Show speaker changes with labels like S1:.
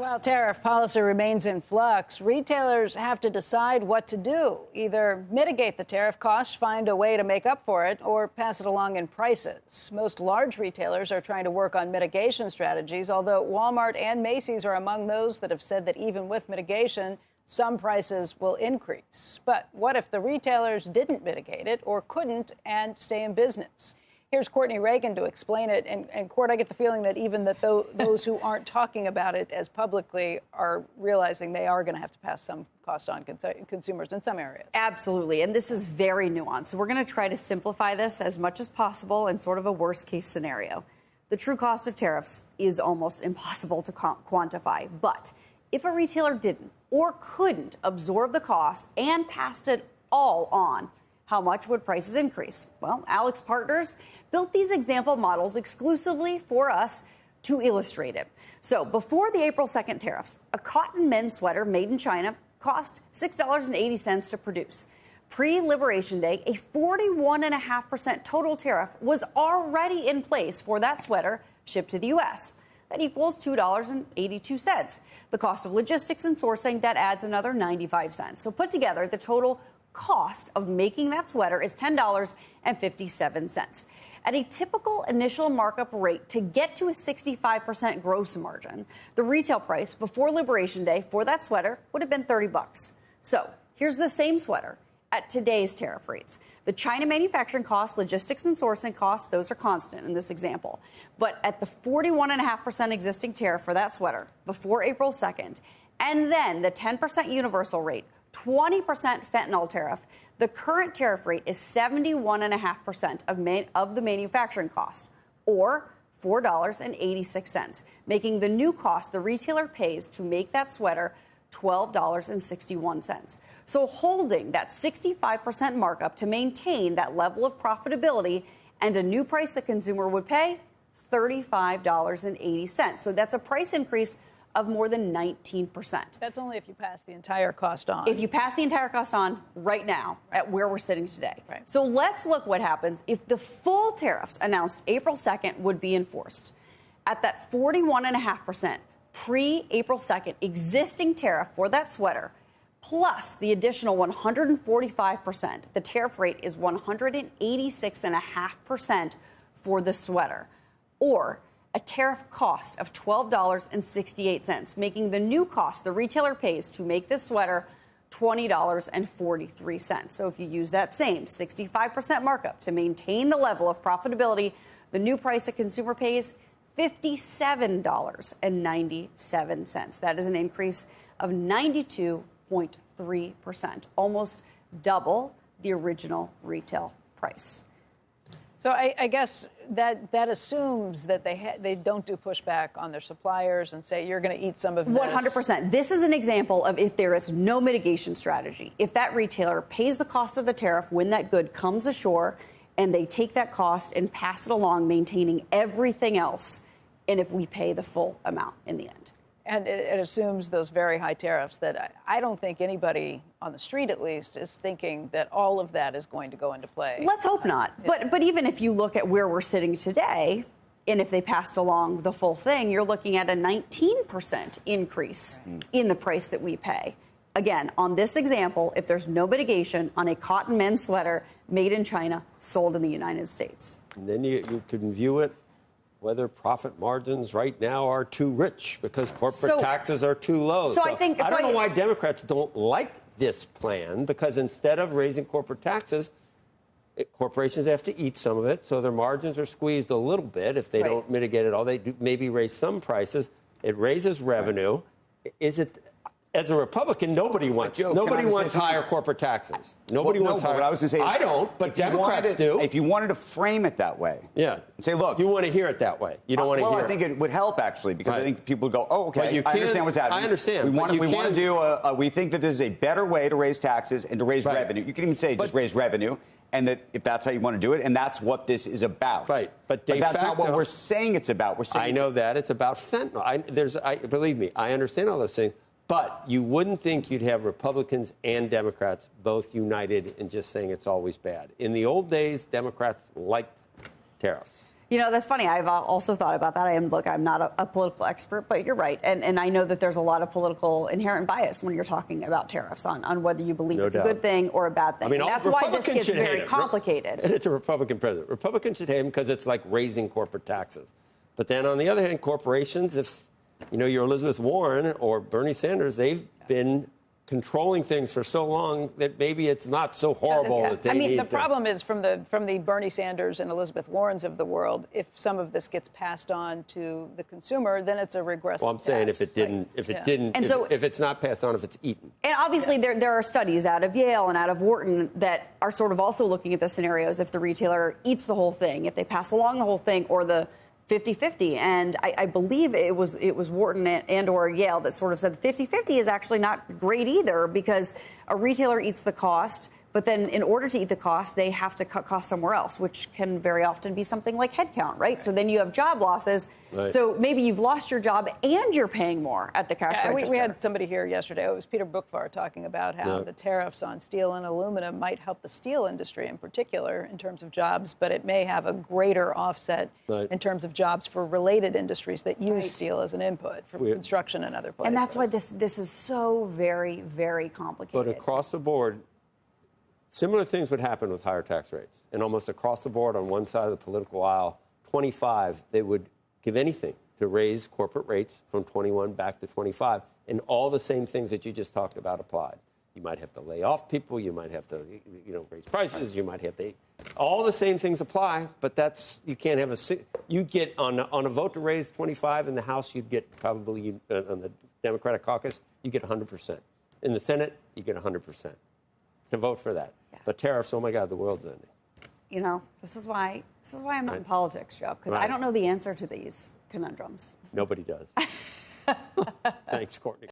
S1: While tariff policy remains in flux, retailers have to decide what to do. Either mitigate the tariff cost, find a way to make up for it, or pass it along in prices. Most large retailers are trying to work on mitigation strategies, although Walmart and Macy's are among those that have said that even with mitigation, some prices will increase. But what if the retailers didn't mitigate it or couldn't and stay in business? Here's Courtney Reagan to explain it. And Court, I get the feeling that even those who aren't talking about it as publicly are realizing they are going to have to pass some cost on consumers in some areas.
S2: Absolutely. And this is very nuanced. So we're going to try to simplify this as much as possible in sort of a worst case scenario. The true cost of tariffs is almost impossible to quantify. But if a retailer didn't or couldn't absorb the cost and passed it all on, how much would prices increase? Well, AlixPartners built these example models exclusively for us to illustrate it. So before the April 2nd tariffs, a cotton men's sweater made in China cost $6.80 to produce. Pre-Liberation Day, a 41.5% total tariff was already in place for that sweater shipped to the U.S. That equals $2.82. The cost of logistics and sourcing, that adds another 95 cents. So put together, the total cost of making that sweater is $10.57. At a typical initial markup rate to get to a 65% gross margin, the retail price before Liberation Day for that sweater would have been $30. So here's the same sweater at today's tariff rates. The China manufacturing costs, logistics and sourcing costs, those are constant in this example. But at the 41.5% existing tariff for that sweater before April 2nd, and then the 10% universal rate, 20% fentanyl tariff, the current tariff rate is 71.5% of the manufacturing cost, or $4.86, making the new cost the retailer pays to make that sweater $12.61. So holding that 65% markup to maintain that level of profitability and a new price the consumer would pay, $35.80. So that's a price increase of more than 19%.
S1: That's only if you pass the entire cost on.
S2: If you pass the entire cost on right now at where we're sitting today.
S1: Right.
S2: So let's look what happens if the full tariffs announced April 2nd would be enforced. At that 41.5% pre-April 2nd existing tariff for that sweater, plus the additional 145%, the tariff rate is 186.5% for the sweater, or a tariff cost of $12.68, making the new cost the retailer pays to make this sweater $20.43. So if you use that same 65% markup to maintain the level of profitability, the new price a consumer pays, $57.97. That is an increase of 92.3%, almost double the original retail price.
S1: So I guess that assumes that they don't do pushback on their suppliers and say, you're going to eat some of this.
S2: 100%. This is an example of if there is no mitigation strategy. If that retailer pays the cost of the tariff when that good comes ashore and they take that cost and pass it along, maintaining everything else, and if we pay the full amount in the end.
S1: And it assumes those very high tariffs that I don't think anybody on the street, at least, is thinking that all of that is going to go into play.
S2: Let's hope not. But even if you look at where we're sitting today, and if they passed along the full thing, you're looking at a 19% increase in the price that we pay. Again, on this example, if there's no mitigation on a cotton men's sweater made in China, sold in the United States.
S3: And then you can view it whether profit margins right now are too rich because corporate taxes are too low.
S2: So I don't
S3: know why Democrats don't like this plan, because instead of raising corporate taxes, corporations have to eat some of it, so their margins are squeezed a little bit if they don't mitigate it all. They do maybe raise some prices. It raises revenue. Is it? As a Republican, nobody wants higher corporate taxes. Nobody wants higher.
S4: What I was going to say,
S3: I don't, but Democrats do.
S4: If you wanted to frame it that way,
S3: and
S4: say, look,
S3: you want to hear it that way. You don't want to hear it.
S4: Well, I think it would help actually, because I think people would go, oh, okay, I understand what's happening.
S3: I understand.
S4: We want to do. We think that this is a better way to raise taxes and to raise revenue. You can even say just raise revenue, and that if that's how you want to do it, and that's what this is about.
S3: Right, but
S4: that's not what we're saying it's about. We're saying
S3: I know that it's about fentanyl. Believe me, I understand all those things. But you wouldn't think you'd have Republicans and Democrats both united in just saying it's always bad. In the old days, Democrats liked tariffs.
S2: You know, that's funny. I've also thought about that. I'm not a political expert, but you're right. And I know that there's a lot of political inherent bias when you're talking about tariffs on whether you believe it's a good thing or a bad thing. I mean, and that's why this gets very complicated.
S3: And it's a Republican president. Republicans should hate him because it's like raising corporate taxes. But then on the other hand, corporations, if you're Elizabeth Warren or Bernie Sanders, they've been controlling things for so long that maybe it's not so horrible that they need
S1: the problem is from the Bernie Sanders and Elizabeth Warrens of the world, if some of this gets passed on to the consumer, then it's a regressive
S3: Well, I'm saying
S1: tax,
S3: if it's not passed on, if it's eaten.
S2: And obviously there are studies out of Yale and out of Wharton that are sort of also looking at the scenarios if the retailer eats the whole thing, if they pass along the whole thing, or the 50-50. And I believe it was Wharton and or Yale that sort of said 50-50 is actually not great either, because a retailer eats the cost, but then in order to eat the cost, they have to cut costs somewhere else, which can very often be something like headcount, right? So then you have job losses. Right. So maybe you've lost your job and you're paying more at the cash register.
S1: We had somebody here yesterday. It was Peter Bookvar talking about how the tariffs on steel and aluminum might help the steel industry in particular in terms of jobs, but it may have a greater offset in terms of jobs for related industries that use steel as an input for construction and other places.
S2: And that's why this is so very, very complicated.
S3: But across the board, similar things would happen with higher tax rates. And almost across the board on one side of the political aisle, 25, they would give anything to raise corporate rates from 21 back to 25. And all the same things that you just talked about applied. You might have to lay off people. You might have to, raise prices. You might have to. All the same things apply, but you can't have you get on a vote to raise 25 in the House, you'd get probably on the Democratic caucus, you get 100%. In the Senate, you get 100% to vote for that. Yeah. But tariffs, oh my God, the world's ending.
S2: This is why I'm not in politics, Joe, because I don't know the answer to these conundrums.
S3: Nobody does. Thanks, Courtney.